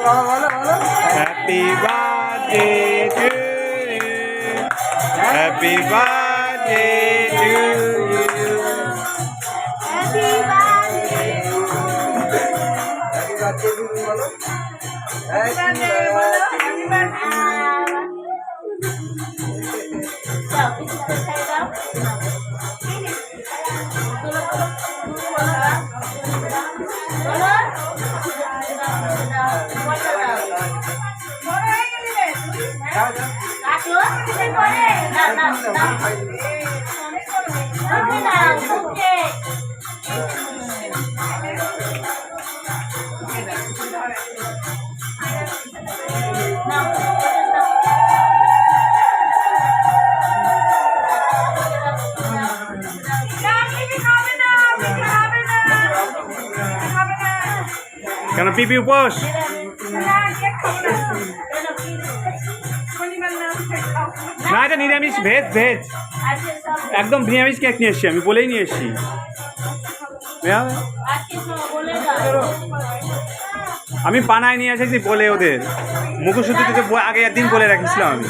Happy birthday to you, happy birthday to you. কেন পিপি উপোস? না, এটা নিরামিষ, ভেজ ভেজ একদম নিরামিষ কেক নিয়ে এসছি, আমি বলেই নিয়ে এসছি। আমি বানায় নিয়ে এসেছি বলে, ওদের মুখোশোধিতে আগে একদিন বলে রাখিছিলাম আমি।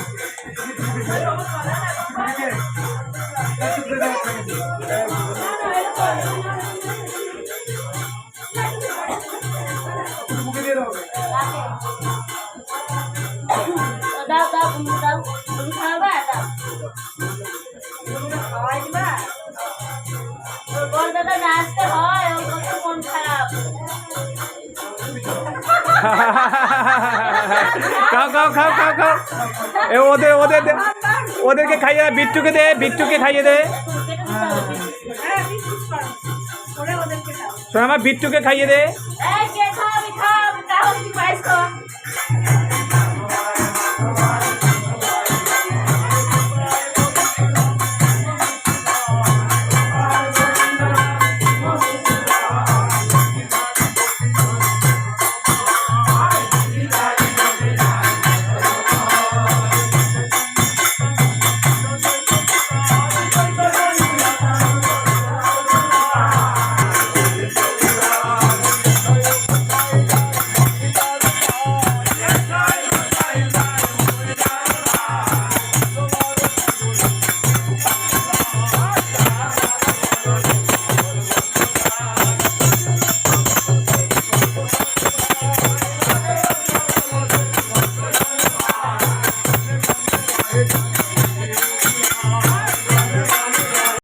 খাও খাও খাও খাও খাও, এ ওদের ওদের ওদেরকে খাইয়ে দে, বিট্টুকে দে, বিট্টুকে খাইয়ে দে। শোন, আমার বিট্টুকে খাইয়ে দে।